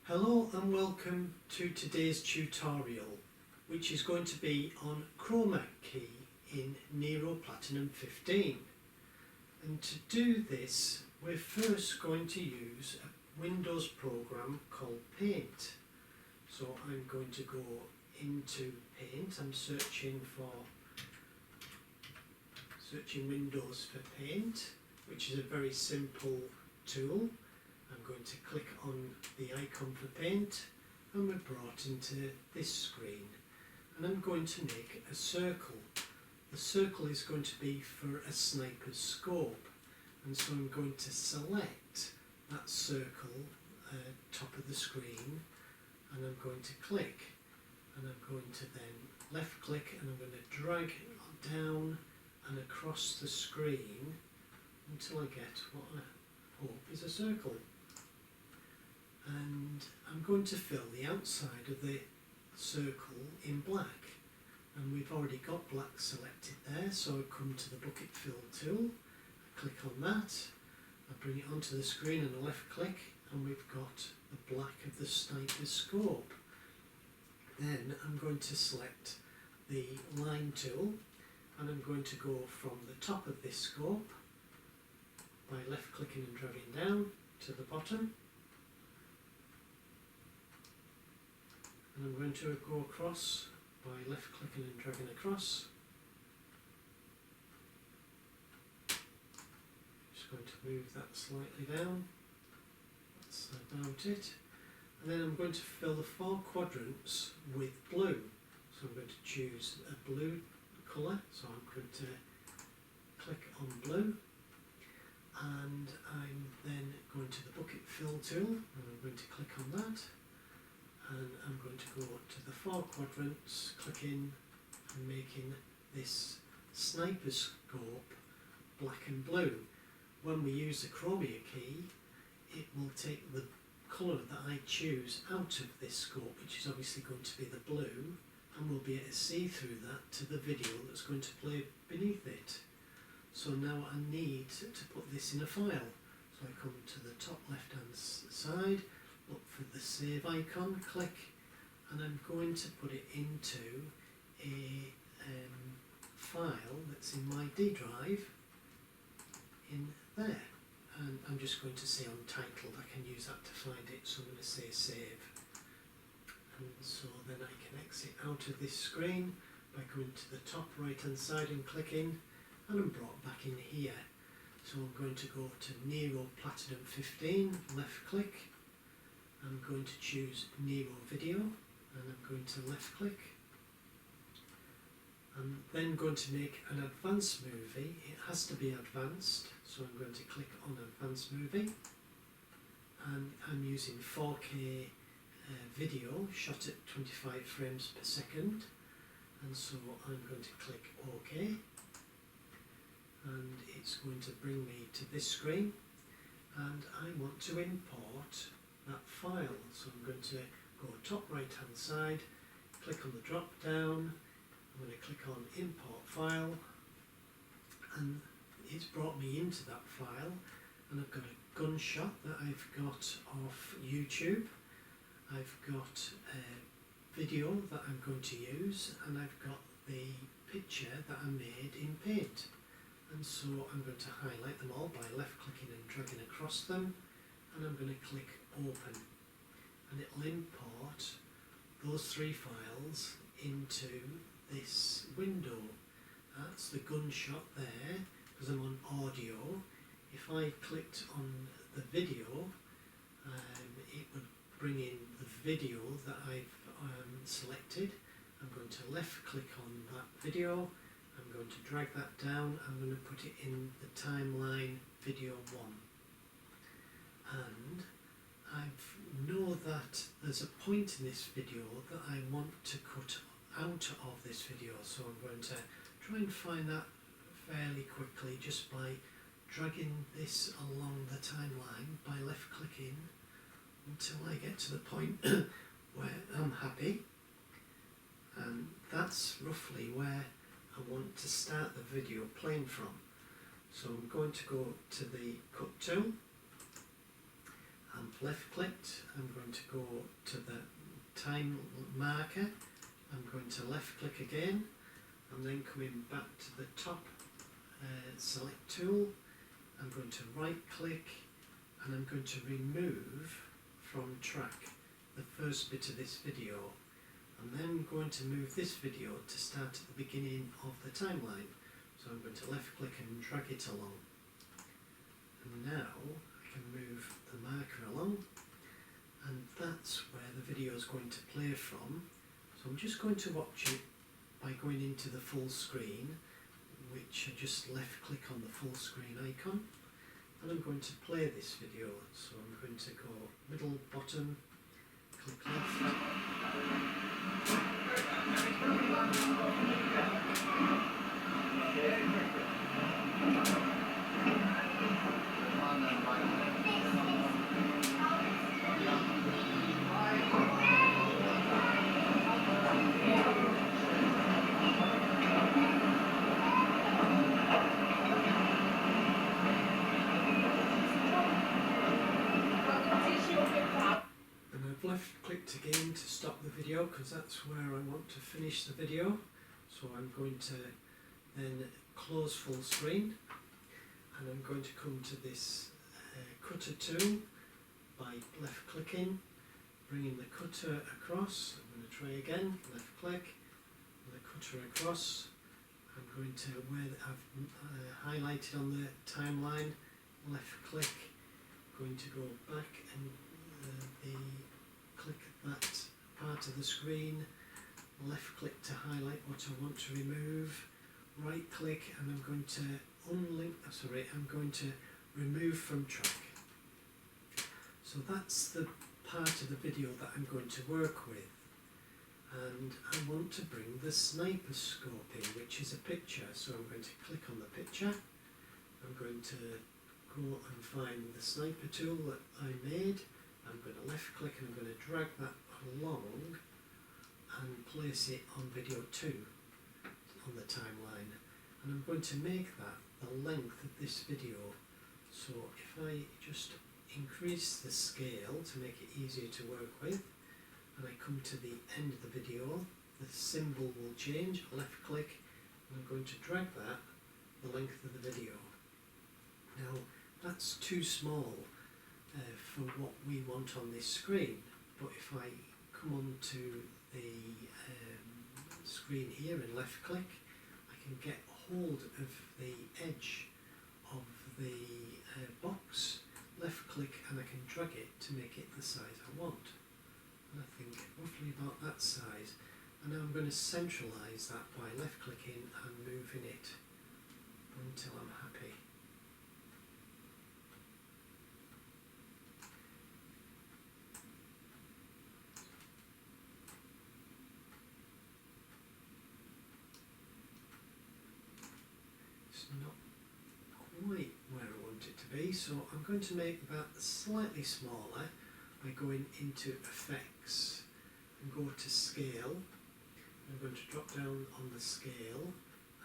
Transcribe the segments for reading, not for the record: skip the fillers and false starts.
Hello and welcome to today's tutorial, which is going to be on Chroma Key in Nero Platinum 15. And to do this, we're first going to use a Windows program called Paint. So I'm going to go into Paint. I'm searching Windows for Paint, which is a very simple tool. I'm going to click on the icon for Paint and we're brought into this screen, and I'm going to make a circle. The circle is going to be for a sniper's scope, and so I'm going to select that circle top of the screen, and I'm going to click, and I'm going to then left click and I'm going to drag down and across the screen until I get what I hope is a circle. And I'm going to fill the outside of the circle in black, and we've already got black selected there, so I come to the bucket fill tool, I click on that, I bring it onto the screen and I left click, and we've got the black of the sniper's scope. Then I'm going to select the line tool, and I'm going to go from the top of this scope by left clicking and dragging down to the bottom. And I'm going to go across by left clicking and dragging across. Just going to move that slightly down. That's about it. And then I'm going to fill the 4 quadrants with blue. So I'm going to choose a blue colour. So I'm going to click on blue. And I'm then going to the bucket fill tool, and I'm going to click on that. And I'm going to go to the 4 quadrants, clicking and making this sniper scope black and blue. When we use the Chroma Key, it will take the colour that I choose out of this scope, which is obviously going to be the blue, and we'll be able to see through that to the video that's going to play beneath it. So now I need to put this in a file. So I come to the top left hand side, look for the save icon, click, and I'm going to put it into a file that's in my D drive in there. And I'm just going to say untitled, I can use that to find it, so I'm going to say save. And so then I can exit out of this screen by going to the top right hand side and clicking, and I'm brought back in here. So I'm going to go to Nero Platinum 15, left click. I'm going to choose Nero Video, and I'm going to left click. I'm then going to make an advanced movie. It has to be advanced, so I'm going to click on advanced movie, and I'm using 4K video shot at 25 frames per second, and so I'm going to click OK, and it's going to bring me to this screen, and I want to import that file. So I'm going to go top right hand side, click on the drop down, I'm going to click on import file, and it's brought me into that file, and I've got a gunshot that I've got off YouTube, I've got a video that I'm going to use, and I've got the picture that I made in Paint. And so I'm going to highlight them all by left clicking and dragging across them, and I'm going to click open, and it will import those 3 files into this window. That's the gunshot there, because I'm on audio. If I clicked on the video, it would bring in the video that I've selected. I'm going to left click on that video, I'm going to drag that down, I'm going to put it in the timeline video 1. And I know that there's a point in this video that I want to cut out of this video, so I'm going to try and find that fairly quickly just by dragging this along the timeline by left clicking until I get to the point where I'm happy, and that's roughly where I want to start the video playing from. So I'm going to go to the cut tool, I've left clicked, I'm going to go to the time marker, I'm going to left click again, and then coming back to the top select tool, I'm going to right click, and I'm going to remove from track the first bit of this video. I'm then going to move this video to start at the beginning of the timeline. So I'm going to left click and drag it along. And now I can move the marker along, and that's where the video is going to play from. So I'm just going to watch it by going into the full screen, which I just left click on the full screen icon, and I'm going to play this video. So I'm going to go middle, bottom, click left. Left clicked again to stop the video, because that's where I want to finish the video. So I'm going to then close full screen, and I'm going to come to this cutter tool by left clicking, bringing the cutter across. I'm going to try again, left click, the cutter across. I'm going to, where I've highlighted on the timeline, left click, going to go back and click that part of the screen, left click to highlight what I want to remove, right click, and I'm going to I'm going to remove from track. So that's the part of the video that I'm going to work with. And I want to bring the sniper scope in, which is a picture. So I'm going to click on the picture. I'm going to go and find the sniper tool that I made. I'm going to left click and I'm going to drag that along and place it on video 2 on the timeline. And I'm going to make that the length of this video. So if I just increase the scale to make it easier to work with, and I come to the end of the video, the symbol will change, left click, and I'm going to drag that the length of the video. Now that's too small for what we want on this screen, but if I come on to the screen here and left click, I can get hold of the edge of the box, left click, and I can drag it to make it the size I want. And I think roughly about that size. And now I'm going to centralise that by left clicking and moving it until I'm happy. It's not quite where I want it to be, so I'm going to make that slightly smaller by going into effects and go to scale. I'm going to drop down on the scale,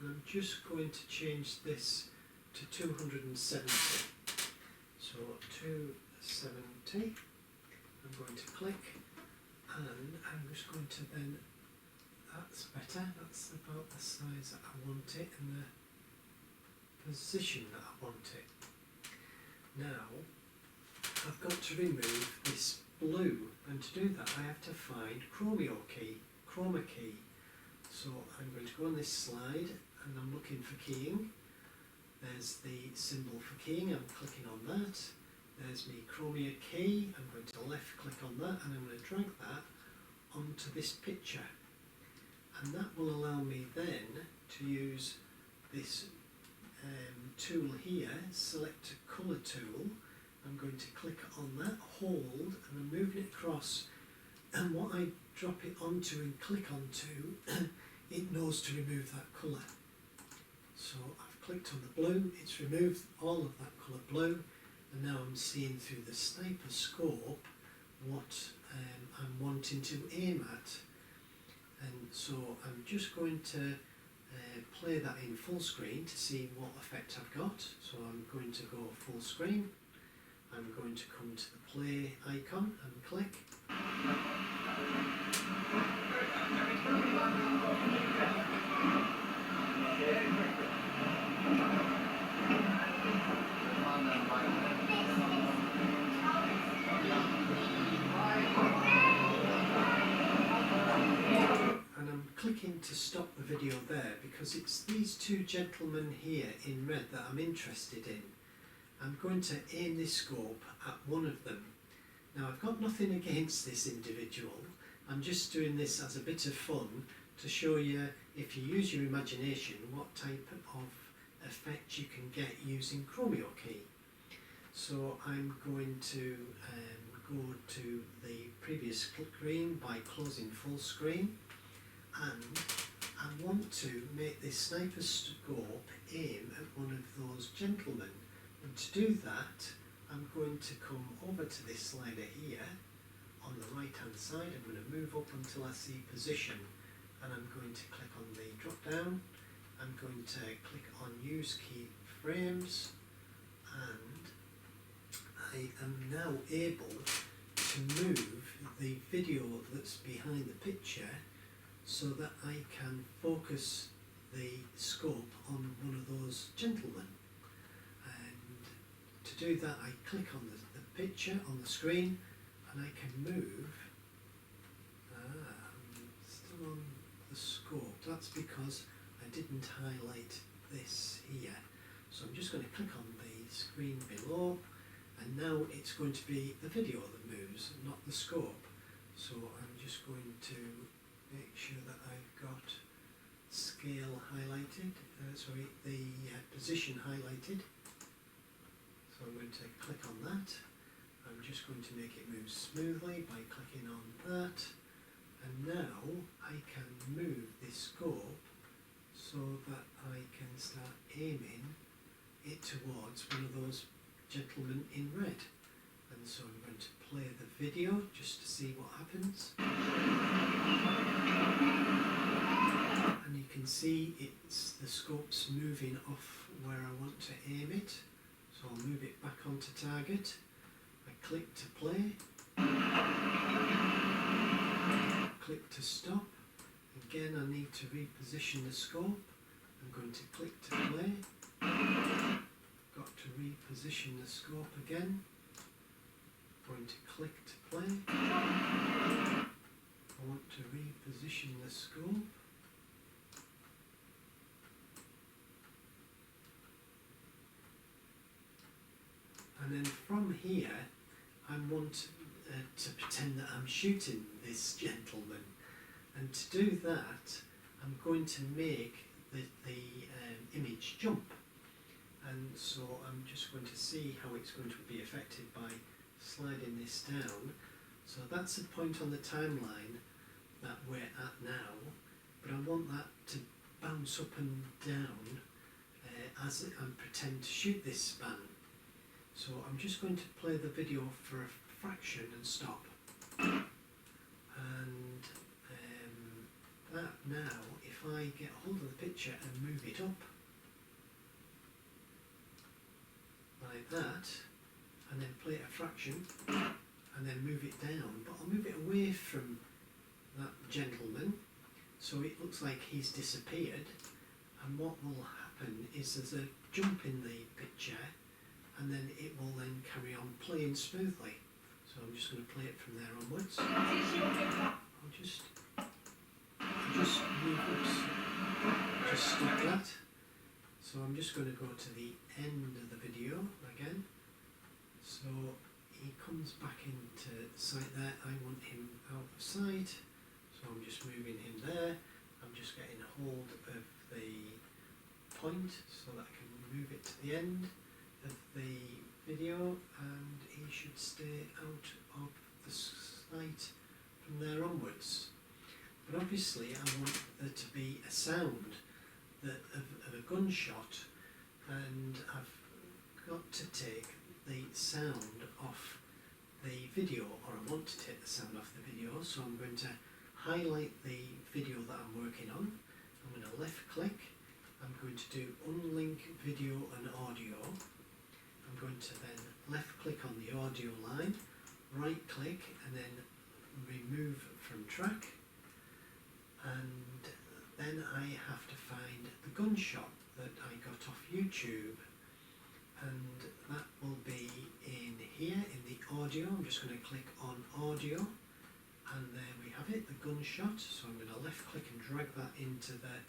and I'm just going to change this to 270. So 270, I'm going to click, and I'm just going to then, that's better, that's about the size that I want it and the position that I want it. Now I've got to remove this blue, and to do that I have to find Chroma Key. So I'm going to go on this slide and I'm looking for keying. There's the symbol for keying, I'm clicking on that. There's my Chroma Key, I'm going to left click on that and I'm going to drag that onto this picture. And that will allow me then to use this tool here, select a colour tool. I'm going to click on that, hold, and I'm moving it across, and what I drop it onto and click onto, it knows to remove that colour. So I've clicked on the blue, it's removed all of that colour blue, and now I'm seeing through the sniper scope what I'm wanting to aim at. And so I'm just going to play that in full screen to see what effect I've got. So I'm going to go full screen. I'm going to come to the play icon and click. And I'm clicking to stop the video there because it's these two gentlemen here in red that I'm interested in. I'm going to aim this scope at one of them. Now I've got nothing against this individual, I'm just doing this as a bit of fun to show you, if you use your imagination, what type of effect you can get using Chroma Key. So I'm going to go to the previous screen by closing full screen, and I want to make this sniper scope aim at one of those gentlemen. And to do that, I'm going to come over to this slider here on the right hand side. I'm going to move up until I see position, and I'm going to click on the drop down. I'm going to click on use keyframes, and I am now able to move the video that's behind the picture so that I can focus the scope on one of those gentlemen. And to do that, I click on the picture on the screen, and I can move. I'm still on the scope. That's because I didn't highlight this here. So I'm just going to click on the screen below, and now it's going to be the video that moves, not the scope. So I'm just going to make sure that I've got scale highlighted, the position highlighted. So I'm going to click on that. I'm just going to make it move smoothly by clicking on that. And now I can move this scope so that I can start aiming it towards one of those gentlemen in red. And so I'm going to play the video just to see what happens. And you can see the scope's moving off where I want to aim it. So I'll move it back onto target. I click to play. Click to stop. Again, I need to reposition the scope. I'm going to click to play. Got to reposition the scope again. Going to click to play. I want to reposition the scope. And then from here, I want to pretend that I'm shooting this gentleman. And to do that, I'm going to make the image jump. And so I'm just going to see how it's going to be affected by sliding this down. So that's the point on the timeline that we're at now, but I want that to bounce up and down as I pretend to shoot this span. So I'm just going to play the video for a fraction and stop. And that now, if I get hold of the picture and move it up like that, and then play it a fraction, and then move it down, but I'll move it away from that gentleman so it looks like he's disappeared, and what will happen is there's a jump in the picture, and then it will then carry on playing smoothly. So I'm just going to play it from there onwards. I'll just move it, just stop that. So I'm just going to go to the end of the video again. So he comes back into sight there. I want him out of sight, so I'm just moving him there. I'm just getting hold of the point so that I can move it to the end of the video, and he should stay out of the sight from there onwards. But obviously I want there to be a sound of a gunshot, and I've got to take the sound off the video, or I want to take the sound off the video, so I'm going to highlight the video that I'm working on. I'm going to left click, I'm going to do unlink video and audio. I'm going to then left click on the audio line, right click and then remove from track, and then I have to find the gunshot that I got off YouTube, and that will be in here in the audio. I'm just going to click on audio, and there we have it, the gunshot. So I'm going to left click and drag that into the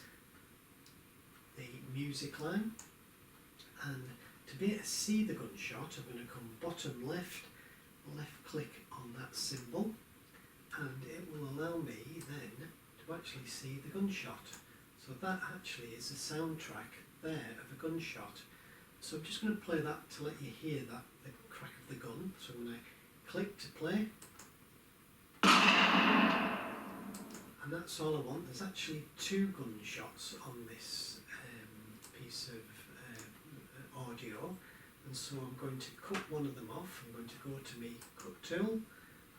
music line, and to be able to see the gunshot I'm going to come bottom left, left click on that symbol, and it will allow me then to actually see the gunshot. So that actually is a soundtrack there of a gunshot. So I'm just going to play that to let you hear that, the crack of the gun. So I'm going to click to play, and that's all I want. There's actually 2 gunshots on this piece of audio, and so I'm going to cut one of them off. I'm going to go to my cut tool,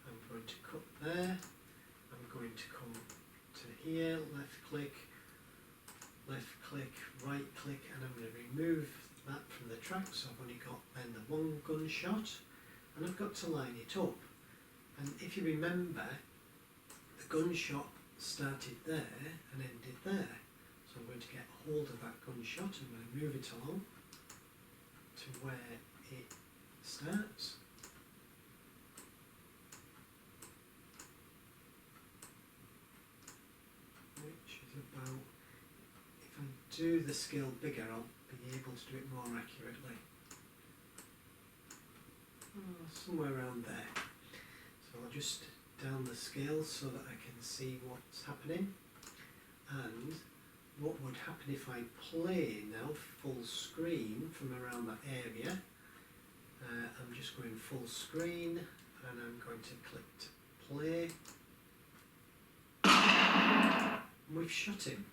I'm going to cut there, I'm going to come to here, left click, right click, and I'm going to remove that from the track. So I've only got then the 1 gunshot, and I've got to line it up. And if you remember, the gunshot started there and ended there. So I'm going to get hold of that gunshot, I'm going to move it along to where it starts. Which is about, if I do the scale bigger, I'll be able to do it more accurately. Somewhere around there. So I'll just down the scale so that I can see what's happening. And what would happen if I play now full screen from around that area. I'm just going full screen, and I'm going to click to play. And we've shot him,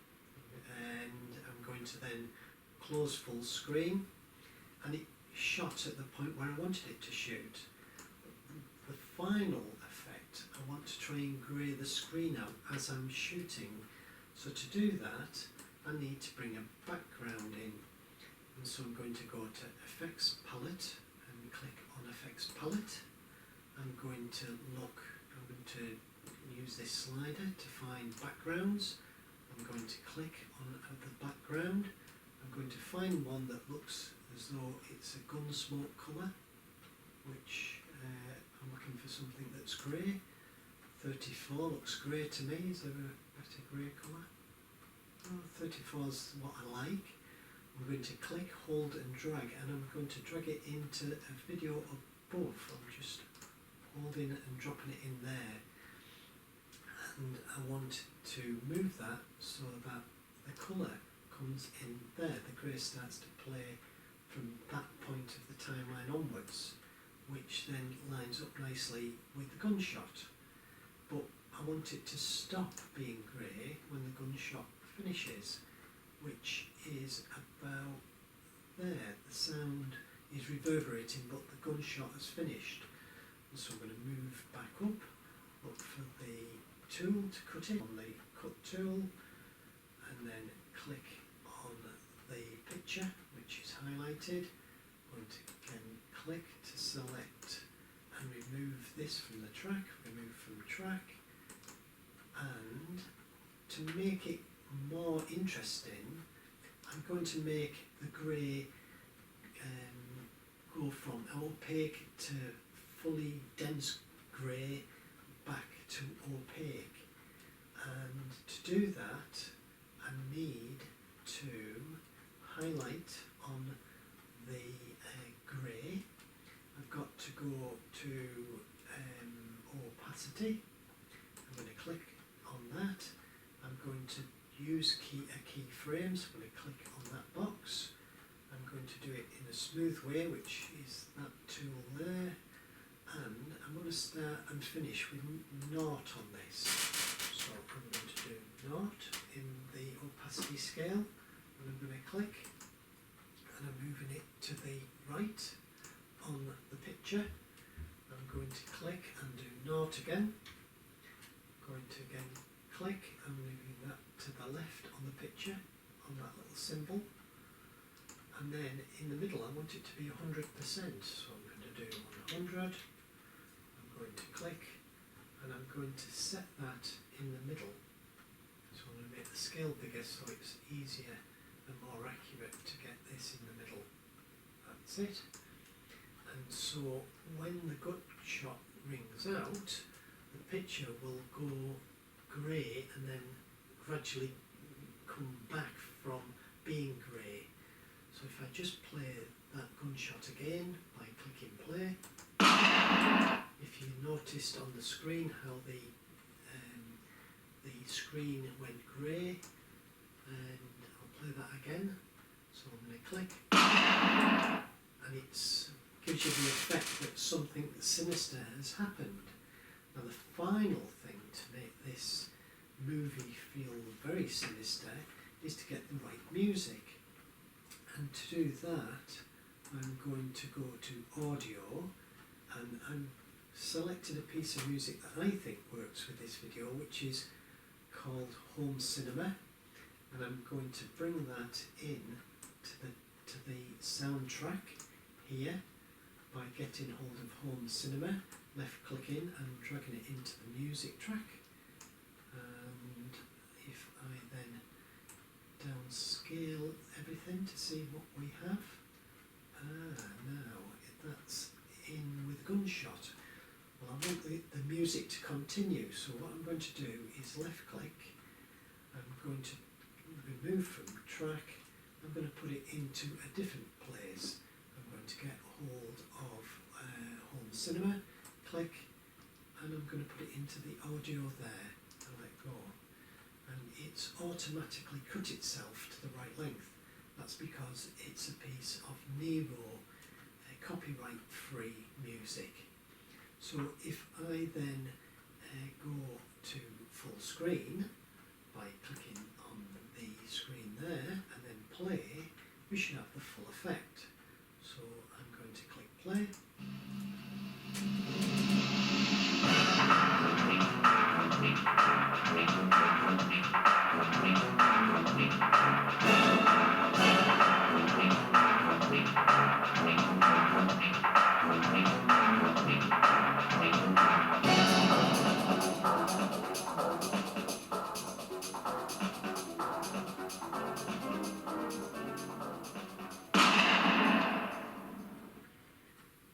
and I'm going to then close full screen, and it shot at the point where I wanted it to shoot. The final effect, I want to try and grey the screen out as I'm shooting. So to do that, I need to bring a background in, and so I'm going to go to Effects Palette and click on Effects Palette. I'm going to use this slider to find backgrounds. I'm going to click on the background. I'm going to find one that looks as though it's a gunsmoke colour, which I'm looking for something that's grey. 34 looks grey to me. Is there a better grey colour? 34 is what I like. I'm going to click, hold and drag, and I'm going to drag it into a video above. I'm just holding it and dropping it in there, and I want to move that so that the colour comes in there. The grey starts to play from that point of the timeline onwards, which then lines up nicely with the gunshot. But I want it to stop being grey when the gunshot finishes, which is about there. The sound is reverberating, but the gunshot has finished. And so I'm going to move back up, look for the tool to cut it on the cut tool, and then click on the picture which is highlighted. I'm going to again click to select and remove this from the track, remove from track, and to make it more interesting, I'm going to make the grey go from opaque to fully dense grey back to opaque. And to do that, I need to highlight on the grey. I've got to go to opacity. I'm going to click on that. I'm going to use a keyframe, so I'm going to click on that box. I'm going to do it in a smooth way, which is that tool there, and I'm going to start and finish with naught on this. So I'm going to do naught in the opacity scale, and I'm going to click, and I'm moving it to the right on the picture. I'm going to click and do naught again. I'm going to again click and moving that to the left on the picture, on that little symbol. And then in the middle I want it to be 100%, so I'm going to to do 100. I'm going to click, and I'm going to set that in the middle. So I'm going to make the scale bigger so it's easier and more accurate to get this in the middle. That's it. And so when the gut shot rings out, the picture will go grey and then gradually come back from being grey. So if I just play that gunshot again by clicking play, if you noticed on the screen how the screen went grey, and I'll play that again. So I'm going to click, and it gives you the effect that something sinister has happened. Now the final thing to make this movie feel very sinister is to get the right music. And to do that, I'm going to go to audio, and I'm selected a piece of music that I think works with this video, which is called Home Cinema, and I'm going to bring that in to the soundtrack here by getting hold of Home Cinema, left clicking and dragging it into the music track. And if I then downscale everything to see what we have, now that's in with gunshot. Well, I want the music to continue, so what I'm going to do is left click, I'm going to remove from track, I'm going to put it into a different place. I'm going to get hold of Home Cinema, click, and I'm going to put it into the audio there, and let go. And it's automatically cut itself to the right length. That's because it's a piece of Nero copyright-free music. So if I then go to full screen by clicking on the screen there and then play, we should have the full effect. So I'm going to click play.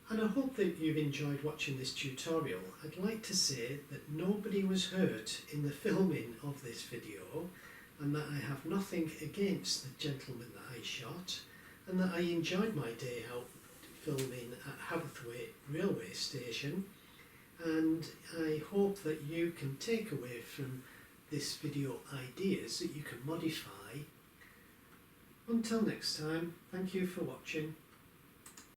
And I hope that you've enjoyed watching this tutorial. I'd like to say that nobody was hurt in the filming of this video, and that I have nothing against the gentleman that I shot, and that I enjoyed my day out filming at Haverthwaite railway station, and I hope that you can take away from this video ideas that you can modify. Until next time, thank you for watching.